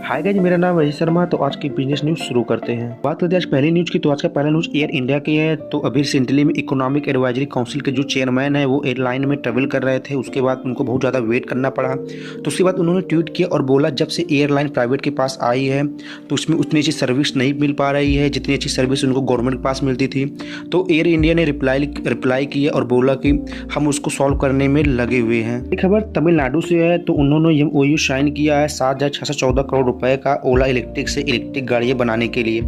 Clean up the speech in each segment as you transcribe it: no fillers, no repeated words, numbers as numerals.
Hi guys, मेरा नाम वही शर्मा। तो आज की बिजनेस न्यूज शुरू करते हैं। बात करते हैं आज पहली न्यूज की। तो आज का पहला न्यूज एयर इंडिया की है। तो अभी रिसेंटली में इकोनॉमिक एडवाइजरी काउंसिल के जो चेयरमैन है वो एयरलाइन में ट्रेवल कर रहे थे। उसके बाद उनको बहुत ज़्यादा वेट करना पड़ा। तो उसके बाद उन्होंने ट्वीट किया और बोला जब से एयरलाइन प्राइवेट के पास आई है तो उसमें उतनी अच्छी सर्विस नहीं मिल पा रही है जितनी अच्छी सर्विस उनको गवर्नमेंट के पास मिलती थी। तो एयर इंडिया ने रिप्लाई किया और बोला कि हम उसको सॉल्व करने में लगे हुए हैं। एक खबर तमिलनाडु से है। तो उन्होंने MOU साइन किया है 7,614 करोड़ रुपए का ओला इलेक्ट्रिक से इलेक्ट्रिक गाड़ियां बनाने के लिए।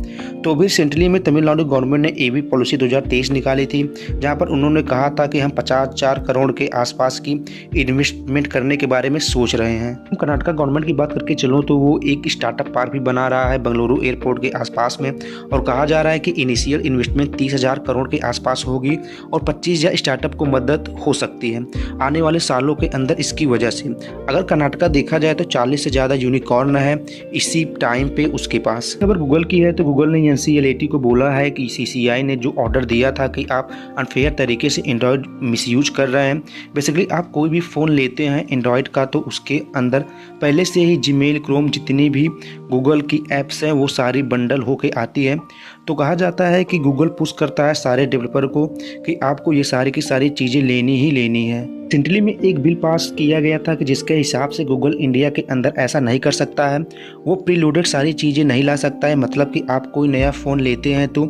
तो अभी रिसेंटली में तमिलनाडु गवर्नमेंट ने EV पॉलिसी 2023 निकाली थी, जहां पर उन्होंने कहा था कि हम 54 करोड़ के आसपास की इन्वेस्टमेंट करने के बारे में सोच रहे हैं। कर्नाटक गवर्नमेंट की बात करके चलो तो वो एक स्टार्टअप पार्क भी बना रहा है बेंगलुरु एयरपोर्ट के आसपास में, और कहा जा रहा है कि इनिशियल इन्वेस्टमेंट 30,000 करोड़ के आसपास होगी और 25,000 स्टार्टअप को मदद हो सकती है आने वाले सालों के अंदर इसकी वजह से। अगर कर्नाटका देखा जाए तो 40 से ज़्यादा यूनिकॉर्न है इसी टाइम पे उसके पास। खबर गूगल की है। तो गूगल ने NCLAT को बोला है कि CCI ने जो ऑर्डर दिया था कि आप अनफेयर तरीके से एंड्रॉयड मिसयूज कर रहे हैं। बेसिकली आप कोई भी फ़ोन लेते हैं एंड्रॉयड का तो उसके अंदर पहले से ही जीमेल, क्रोम, जितनी भी गूगल की ऐप्स हैं वो सारी बंडल होके आती है। तो कहा जाता है कि गूगल पुश करता है सारे डेवलपर को कि आपको ये सारी की सारी चीज़ें लेनी ही लेनी है। रिसेंटली में एक बिल पास किया गया था कि जिसके हिसाब से गूगल इंडिया के अंदर ऐसा नहीं कर सकता है, वो प्रीलोडेड सारी चीज़ें नहीं ला सकता है। मतलब कि आप कोई नया फ़ोन लेते हैं तो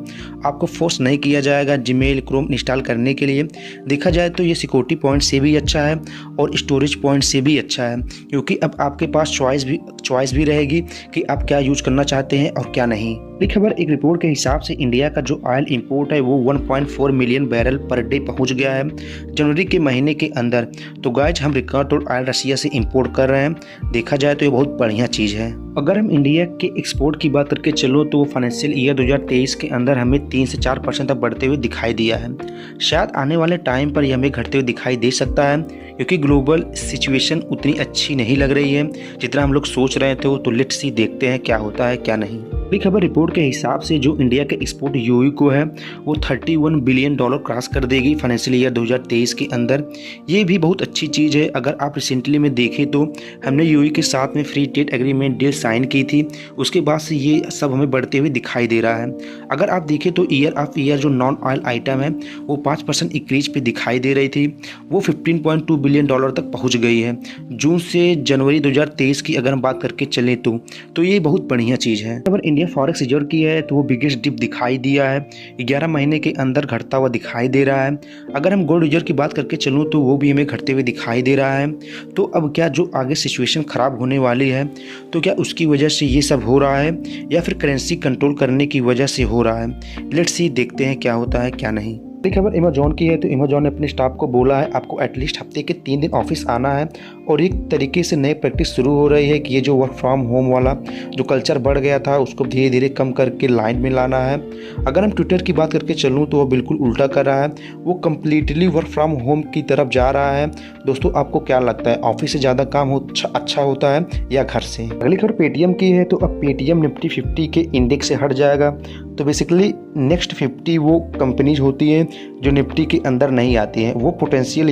आपको फोर्स नहीं किया जाएगा जीमेल, क्रोम इंस्टॉल करने के लिए। देखा जाए तो ये सिक्योरिटी पॉइंट से भी अच्छा है और स्टोरेज पॉइंट से भी अच्छा है, क्योंकि अब आपके पास चॉइस भी रहेगी कि आप क्या यूज करना चाहते हैं और क्या नहीं। एक खबर, एक रिपोर्ट के हिसाब से इंडिया का जो ऑयल इंपोर्ट है वो 1.4 मिलियन बैरल पर डे पहुंच गया है जनवरी के महीने के अंदर। तो गाइज हम रिकॉर्ड तोड़ ऑयल रशिया से इंपोर्ट कर रहे हैं। देखा जाए तो ये बहुत बढ़िया चीज़ है। अगर हम इंडिया के एक्सपोर्ट की बात करके चलो तो फाइनेंशियल ईयर 2023 के अंदर हमें 3 से 4% तक बढ़ते हुए दिखाई दिया है। शायद आने वाले टाइम पर यह हमें घटते हुए दिखाई दे सकता है, क्योंकि ग्लोबल सिचुएशन उतनी अच्छी नहीं लग रही है जितना हम लोग सोच रहे थे। तो लेट्स सी, देखते हैं क्या होता है क्या नहीं। अगली खबर, रिपोर्ट के हिसाब से जो इंडिया के एक्सपोर्ट UAE को है वो $31 बिलियन क्रॉस कर देगी फाइनेंशियल ईयर 2023 के अंदर। ये भी बहुत अच्छी चीज़ है। अगर आप रिसेंटली में देखें तो हमने UAE के साथ में free trade agreement deal sign की थी, उसके बाद से ये सब हमें बढ़ते हुए दिखाई दे रहा है। अगर आप देखें तो ईयर ऑफ ईयर जो नॉन ऑयल आइटम है वो 5% इंक्रीज पे दिखाई दे रही थी, वो $15.2 बिलियन तक पहुँच गई है जून से जनवरी 2023 की अगर हम बात करके चलें तो ये बहुत बढ़िया चीज़ है। अगर इंडिया फॉरेक्स रिजर्व की है तो वो बिगेस्ट डिप दिखाई दिया है, 11 महीने के अंदर घटता हुआ दिखाई दे रहा है। अगर हम गोल्ड रिजर्व की बात करके चलूँ तो वो भी हमें घटते हुए दिखाई दे रहा है। तो अब क्या जो आगे सिचुएशन ख़राब होने वाली है तो क्या उसकी वजह से ये सब हो रहा है या फिर करेंसी कंट्रोल करने की वजह से हो रहा है। लेट्स सी, देखते हैं क्या होता है क्या नहीं। एक खबर अमेजॉन की है। तो अमेजॉन ने अपने स्टाफ को बोला है आपको एटलीस्ट हफ्ते के 3 दिन ऑफिस आना है, और एक तरीके से नई प्रैक्टिस शुरू हो रही है कि ये जो वर्क फ्रॉम होम वाला जो कल्चर बढ़ गया था उसको धीरे धीरे कम करके लाइन में लाना है। अगर हम ट्विटर की बात करके चलूँ तो वो बिल्कुल उल्टा कर रहा है, वो कम्प्लीटली वर्क फ्रॉम होम की तरफ जा रहा है। दोस्तों आपको क्या लगता है, ऑफिस से ज़्यादा काम अच्छा होता है या घर से? अगली खबर पेटीएम की है। तो अब पेटीएम निफ्टी 50 के इंडेक्स से हट जाएगा। तो बेसिकली नेक्स्ट 50 वो कंपनीज होती हैं जो निफ्टी के अंदर नहीं आती हैं। वो पोटेंशियल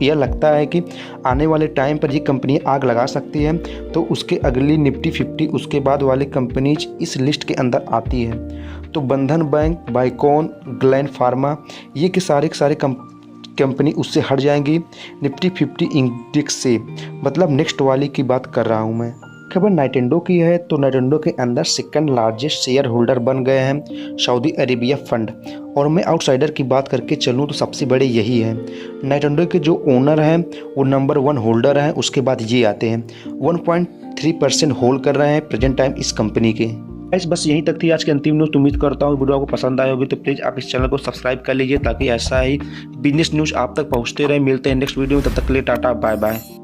यह लगता है कि आने वाले टाइम पर ये कंपनी आग लगा सकती है, तो उसके अगली निफ्टी 50 उसके बाद वाली कंपनीज इस लिस्ट के अंदर आती है। तो बंधन बैंक, बाइकॉन, ग्लैंड फार्मा, ये के सारे कंपनी उससे हट जाएंगी निफ्टी 50 इंडेक्स से। मतलब नेक्स्ट वाली की बात कर रहा हूँ मैं। खबर नाइटेंडो की है। तो नाइटेंडो के अंदर सेकंड लार्जेस्ट शेयर होल्डर बन गए हैं सऊदी अरेबिया फंड, और मैं आउटसाइडर की बात करके चलूँ तो सबसे बड़े यही है। नाइटेंडो के जो ओनर हैं वो नंबर 1 होल्डर हैं, उसके बाद ये आते हैं 1.3% होल्ड कर रहे हैं प्रेजेंट टाइम इस कंपनी के। बस यहीं तक थी आज की अंतिम न्यूज़। उम्मीद करता हूँ वीडियो आपको पसंद आई होगी, तो प्लीज़ आप इस चैनल को सब्सक्राइब कर लीजिए ताकि ऐसा ही बिजनेस न्यूज़ आप तक पहुँचते रहे। मिलते हैं नेक्स्ट वीडियो में, तब तक के लिए टाटा बाय बाय।